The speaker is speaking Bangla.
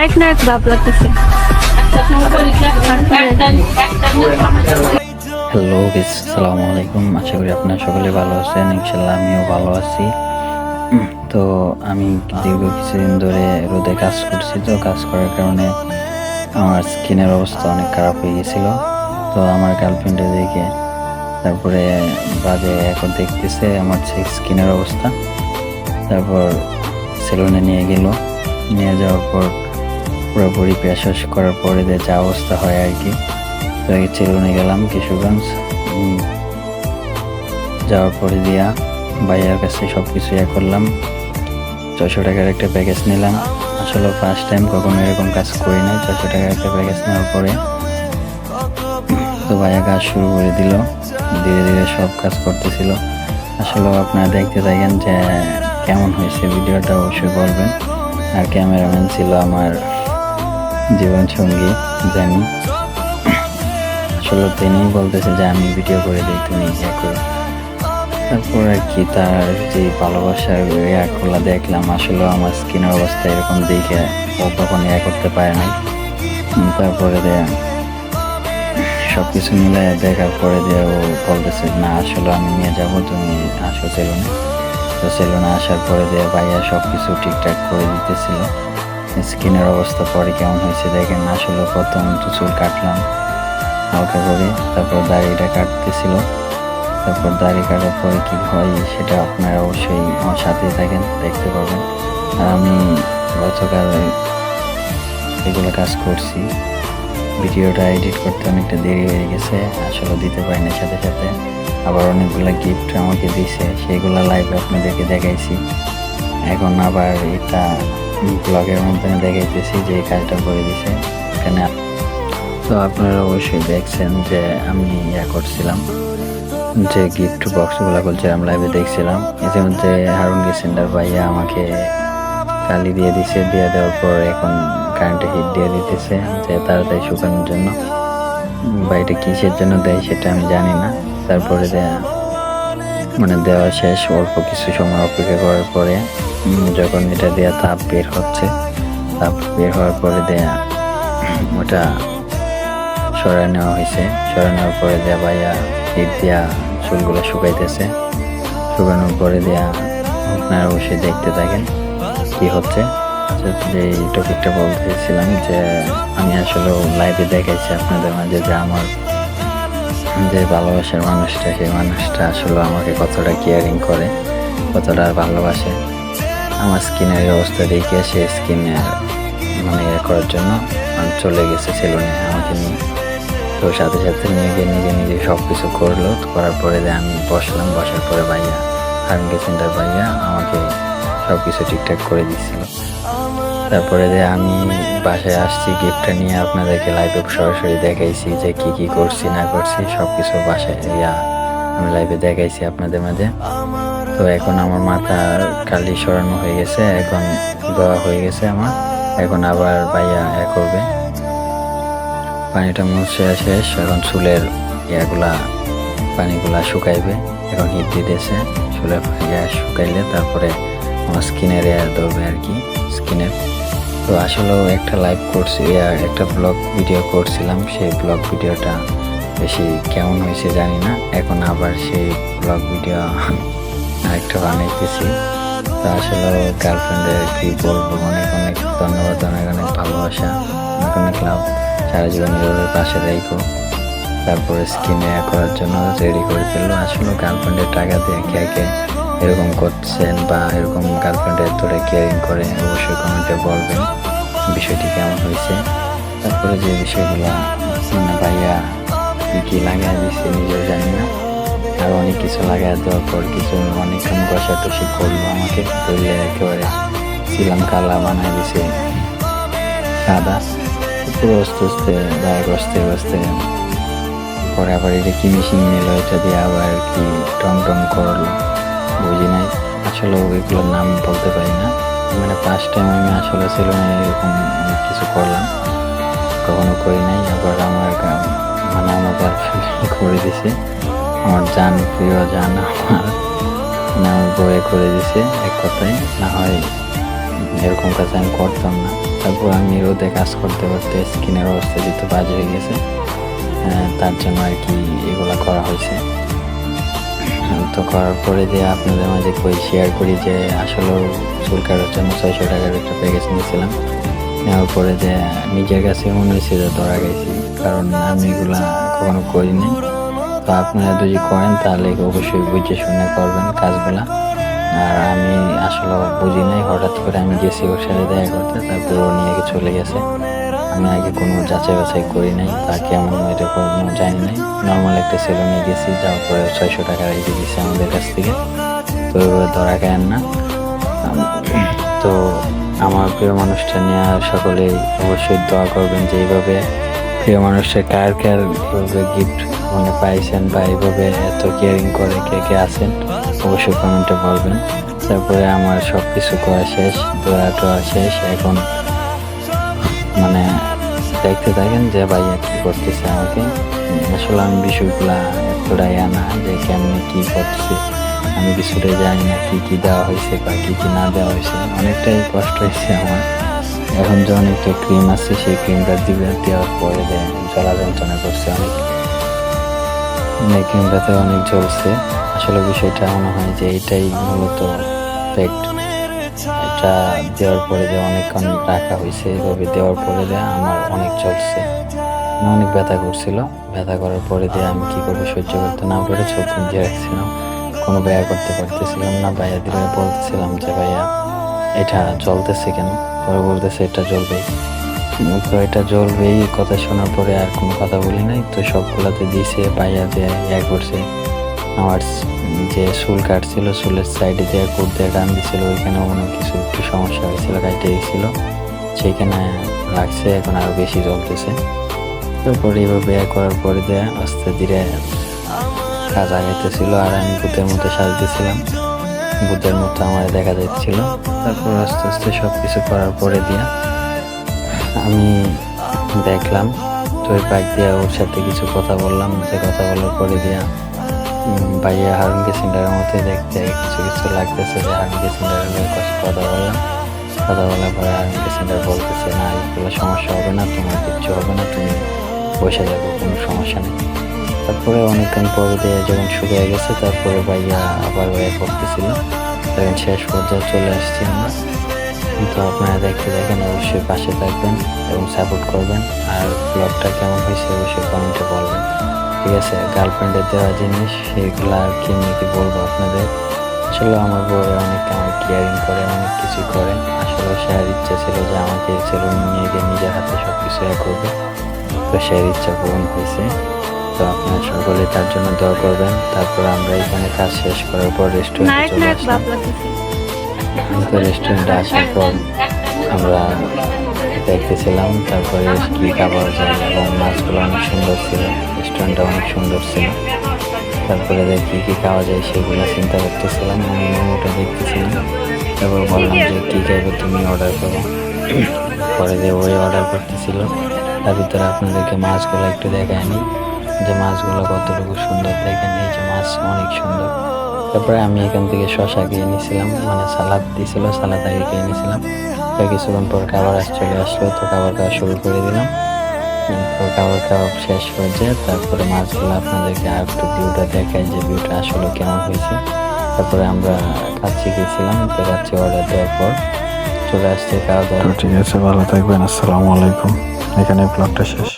নায়ক নায়ক ভাব লাগতেছে। হ্যালো গাইস, আসসালামু আলাইকুম। আশা করি আপনারা সকলে ভালো আছেন। ইনশাল্লাহ আমিও ভালো আছি। তো আমি দীর্ঘ কিছুদিন ধরে রোদে কাজ করছি, তো কাজ করার কারণে আমার স্কিনের অবস্থা অনেক খারাপ হয়ে গেছিল। তো আমার গার্লফ্রেন্ডে দেখে তারপরে বাজে এখন দেখতেছে আমার স্কিনের অবস্থা। তারপর সেলুনে নিয়ে গেল, নিয়ে যাওয়ার পর পুরোপুরি ফেস করার পরে যা অবস্থা হয় আর কি। তো সেলুনে গেলাম কিশোরগঞ্জ, যাওয়ার পরে দিয়া ভাইয়ার কাছে সব কিছু করলাম। 600 টাকার একটা প্যাকেজ নিলাম। আসলে ফার্স্ট টাইম কখনো এরকম কাজ করি নাই। 600 টাকার একটা প্যাকেজ নেওয়ার পরে তো ভাইয়া কাজ শুরু করে দিল, ধীরে ধীরে সব কাজ করতেছিল। আসলে আপনারা দেখতে থাকেন যে কেমন হয়েছে ভিডিওটা, অবশ্যই বলবেন। আর ক্যামেরাম্যান ছিল আমার জীবন সঙ্গী জানি। আসলে তিনি বলতেছে যে আমি ভিডিও করে দিই, তুমি করো। তারপর আর কি তার যে ভালোবাসার খোলা দেখলাম। আসলে আমার স্কিনের অবস্থা এরকম দেখে ও কখনো করতে পারে নাই। তারপরে সব কিছু মিলে দেখার পরে দিয়ে ও বলতেছে না আসলে আমি নিয়ে যাবো, তুমি আসো সেলুনে। তো সেলুনে আসার পরে দিয়ে ভাইয়া সব কিছু ঠিকঠাক করে দিতেছিল। স্কিনের অবস্থা পরে কেমন হয়েছে দেখেন। আসলে প্রথম তো চুল কাটলাম হালকা করে, তারপর দাড়িটা কাটতেছিল। তারপর দাড়ি কাটার পরে কী হয় সেটা আপনারা অবশ্যই আমার সাথেই থাকেন, দেখতে পাবেন। আর আমি গতকাল এগুলো কাজ করছি, ভিডিওটা এডিট করতে অনেকটা দেরি হয়ে গেছে, আসলে দিতে পারিনি সাথে সাথে। আবার অনেকগুলো গিফট আমাকে দিছে, সেইগুলো লাইভে আপনাদেরকে দেখাইছি। এখন আবার এটা ব্লগের মাধ্যমে দেখাইতেছি যে এই কাজটা করে দিছে এখানে। তো আপনারা অবশ্যই দেখছেন যে আমি করছিলাম, যে গিফট বক্সগুলো করছিলাম লাইভে দেখছিলাম। এর মধ্যে হারুন গিসেন্ডার ভাইয়া আমাকে কালি দিয়ে দিছে, দিয়ে দেওয়ার পর এখন কারেন্টে হিট দিয়ে দিতেছে যে তাড়াতাড়ি শুকানোর জন্য। বাড়িটা কিসের জন্য দেয় সেটা আমি জানি না। তারপরে দেওয়া শেষ, অল্প কিছু সময় অপেক্ষা করার পরে যখন এটা দেয়া তাপ বের হচ্ছে, তাপ বের হওয়ার পরে ওটা সরাই নেওয়া হয়েছে। সরাই নেওয়ার পরে ভাইয়া হিট দেওয়া চুলগুলো শুকাইতেছে। শুকানোর পরে আপনারা অবশ্যই দেখতে থাকেন কি হচ্ছে। যে টপিকটা বলতেছিলাম যে আমি আসলে লাইভে দেখাইছি আপনাদের মাঝে যে আমার যে ভালোবাসার মানুষটা, সেই মানুষটা আসলে আমাকে কতটা কেয়ারিং করে, কতটা ভালোবাসে। আমার স্কিনের অবস্থা দেখে সে স্কিনে করার জন্য চলে গেছে সেলুনে আমাকে নিয়ে। তো সাথে সাথে নিয়ে গিয়ে নিজে নিজে সব কিছু করলো। করার পরে আমি বসলাম, বসার পরে ভাইয়া হারুন গিসেন্ডার ভাইয়া আমাকে সব কিছু ঠিকঠাক করে দিচ্ছিল। তারপরে আমি বাসায় আসছি, গিফটটা নিয়ে আপনাদেরকে লাইভে সরাসরি দেখাইছি যে কি কি করছি না করছি সব কিছু বাসায় আমি লাইভে দেখাইছি আপনাদের মাঝে। তো এখন আমার মাথার কালি সরানো হয়ে গেছে, এখন দেওয়া হয়ে গেছে আমার। এখন আবার ভাইয়া করবে, পানিটা মুছে শেষ। এখন চুলের পানিগুলা শুকাইবে। এখন হিট দিতেছে, চুলের শুকাইলে তারপরে আমার স্কিনের ধরবে আর কি, স্কিনের। তো আসলেও একটা লাইভ করছি, একটা ব্লগ ভিডিও করছিলাম, সেই ব্লগ ভিডিওটা বেশি কেমন হয়েছে জানি না। এখন আবার সেই ব্লগ ভিডিও আরেকটা বানাইতেছি। তো আসলে গার্লফ্রেন্ডের কি বলবো, অনেক অনেক ধন্যবাদ, অনেক অনেক ভালোবাসা, অনেক অনেক লাভ। সারা জীবন এভাবে পাশে রাখো। তারপরে স্কিনে করার জন্য রেডি করে ফেললো। আসলে গার্লফ্রেন্ডের টাকা দিয়ে কে এরকম করছেন বা এরকম গার্লফ্রেন্ডের ধরে কেয়ারিং করে, অবশ্যই কমেন্টে বলবেন বিষয়টি কেমন হয়েছে। তারপরে যে বিষয়গুলো ভাইয়া কি লাগাই দিচ্ছে নিজেও জানি না। আর অনেক কিছু লাগাই দেওয়ার পর কিছু অনেকক্ষণ কষাকষি করলো আমাকে, ধরলে একেবারে ছিলাম কালা বানাই দিছে সাদা। পুরো আস্তে আস্তে বসতে পরে আবার এটা কি মেশিন নিল, এটা দিয়ে আবার কি টং করলো বুঝি নাই। আসলে ওইগুলোর নাম বলতে পারি না। ফার্স্ট টাইম আমি আসলে সেলুনে এরকম অনেক কিছু করলাম, কখনো করি নাই। আবার আমার গার্লফ্রেন্ড করে দিছে, আমার প্রিয় জান আমার বয়ে করে দিছে। এক কথায় না হয় এরকম কাজ আমি করতাম না। তারপর আমি রোদে কাজ করতে করতে স্কিনের অবস্থা যেহেতু বাজে হয়ে গেছে, তার জন্য আর কি এগুলা করা হয়েছে। তো করার পরে যে আপনাদের মাঝে শেয়ার করি যে আসলে চুল কাটার জন্য 600 টাকার একটা প্যাকেজ নিয়েছিলাম। নেওয়ার পরে যে নিজের কাছে মনে হয়েছে যে ধরা গেছি, কারণ আমি এগুলা কখনো করিনি। তো আপনারা যদি করেন তাহলে অবশ্যই বুঝে শুনে করবেন কাজগুলা। আর আমি আসলে বুঝি নাই, হঠাৎ করে আমি গেছি ওর সাথে দেখা করতে, তারপর ও নিয়ে চলে গেছে। আমি আগে কোনো যাচাই বাছাই করি নাই, তা কেমন এটা কোনো জানি নাই। নর্মাল একটা সেলুনে গেছি, যাওয়ার পরে 600 টাকা রেখে দিয়েছে আমাদের কাছ থেকে। তো এভাবে ধরা খায় না। তো আমার প্রিয় মানুষটা নিয়ে সকলেই অবশ্যই দোয়া করবেন যে এইভাবে প্রিয় মানুষের কার কার এইভাবে গিফট মানে পাইছেন বা এইভাবে এত কেয়ারিং করে কে কে আছেন অবশ্যই কমেন্টে বলবেন। তারপরে আমার সব কিছু করা শেষ, দোয়া টোয়া শেষ। এখন মানে দেখতে থাকেন যে ভাইয়া কি করতেছে আমাকে। আসলে আমি বিষয়গুলা এতটাই আনা যে কেমনি কি করতেছে আমি কিছুটাই জানি না, কি কি দেওয়া হয়েছে বা কি কি না দেওয়া হয়েছে। অনেকটাই কষ্ট হয়েছে আমার। এখন যে অনেকটা ক্রিম আছে সেই ক্রিমটা দেওয়ার পরে যে জ্বলা যন্ত্রণা করছে অনেক, ক্রিমটাতে অনেক জ্বলছে। আসলে বিষয়টা মনে হয় যে এটাই মূলত ফ্যাক্ট। এটা দেওয়ার পরে যে অনেকক্ষণ রাখা হয়েছে, এভাবে দেওয়ার পরে যে আমার অনেক জ্বলছে, অনেক ব্যথা করছিল। ব্যথা করার পরে দিয়ে আমি কি করবো, সহ্য করতে না পেরে চোখ গুঁজিয়ে রাখছিলাম, কোনো ব্যয় করতে পারতেছিলাম না। ভাইয়া দিলে বলতেছিলাম যে ভাইয়া এটা জ্বলতেছে কেন, পরে বলতেছে এটা জ্বলবেই। তো এটা জ্বলবেই কথা শোনার পরে আর কোনো কথা বলি নাই। তো সবগুলাতে দিছে। ভাইয়া যে করছে আমার যে চুল কাটছিল, চুলের সাইডে যে কোট দিয়ে টান দিছিল, ওইখানে মনে কিছু একটু সমস্যা হয়েছিল, কাটে গেছিল, সেইখানে লাগছে। এখন আরো বেশি জ্বলতেছে। তারপরে এইভাবে করার পরে দিয়ে আস্তে ধীরে কাজ আগাইতেছিল, আর আমি ভূতের মতো সাজতেছিলাম, ভূতের মতো আমার দেখা যাচ্ছিল। তারপর আস্তে আস্তে সব কিছু করার পরে দিয়া আমি দেখলাম, তো ওই পাক দিয়া ওর সাথে কিছু কথা বললাম। যে কথা বলার পরে দিয়া ভাইয়া হারুনকে সিন্ডারের মতো দেখতে কিছু কিছু লাগতেছে, যে হারুনকে সিন্ডারের কথা বললাম। কথা বলার পরে হারুনকে সিন্ডার বলতেছে না এগুলো সমস্যা হবে না, তোমার কিচ্ছু হবে না, তুমি বসে যাবো, কোনো সমস্যা নেই। তারপরে অনেকক্ষণ পরে দিয়ে যখন শুকিয়ে গেছে, তারপরে ভাইয়া আবার করতেছিল। তখন শেষ পর্যায়ে চলে আসছি আমরা। কিন্তু আপনারা দেখতে দেখেন, অবশ্যই পাশে থাকবেন এবং সাপোর্ট করবেন। আর ব্লগটা কেমন হয়েছে অবশ্যই কমেন্টে বলবেন, ঠিক আছে? গার্লফ্রেন্ডের দেওয়া জিনিস সেগুলো আর কেমনি কি বলবো আপনাদের। আসলে আমার বউ অনেক আমার কেয়ারিং করে, অনেক কিছু করে। আসলে সে ইচ্ছা ছিল যে আমাকে সেলুন নিয়ে গিয়ে নিজের হাতে সব কিছু করবে, তো সে ইচ্ছা পূরণ হয়েছে। তো আপনারা সকলে তার জন্য দোয়া করবেন। তারপর আমরা এখানে কাজ শেষ করার পর রেস্টুরেন্টে চলে আসলাম। তো রেস্টুরেন্টে আসার পর আমরা দেখতেছিলাম তারপরে কি খাবার যায়, এবং মাছগুলো অনেক সুন্দর ছিল, রেস্টুরেন্টটা অনেক সুন্দর ছিল। তারপরে কি কি খাওয়া যায় সেগুলো চিন্তা করতেছিলাম, আমি মোমোটা দেখতেছিলাম। তারপর বললাম যে কী খাইবে তুমি, অর্ডার করো। পরে যে ওই অর্ডার করতেছিল, তার ভিতরে আপনাদেরকে মাছগুলো একটু দেখায়নি যে মাছগুলো কতটুকু সুন্দর, দেখেন এই যে মাছ অনেক সুন্দর। তারপরে আমি এখান থেকে শশা খেয়ে নিয়েছিলাম, মানে সালাদ দিয়েছিল, সালাদ আগে খেয়ে নিয়েছিলাম। তো কিছুক্ষণ পর খাবার চলে আসলো, তো খাবার খাওয়া শুরু করে দিলাম। তো খাবার খাওয়া শেষ হয়ে যায়, তারপরে মাছগুলো আপনাদেরকে আর একটু ভিউটা দেখাই যে ভিউটা আসলে কেমন হয়েছে। তারপরে আমরা কাচ্চি খেয়েছিলাম, তো কাচ্চি অর্ডার দেওয়ার পর চলে আসছে খাওয়া দাওয়া। ঠিক আছে, ভালো থাকবেন, আসসালামু আলাইকুম। এখানে ব্লগটা শেষ।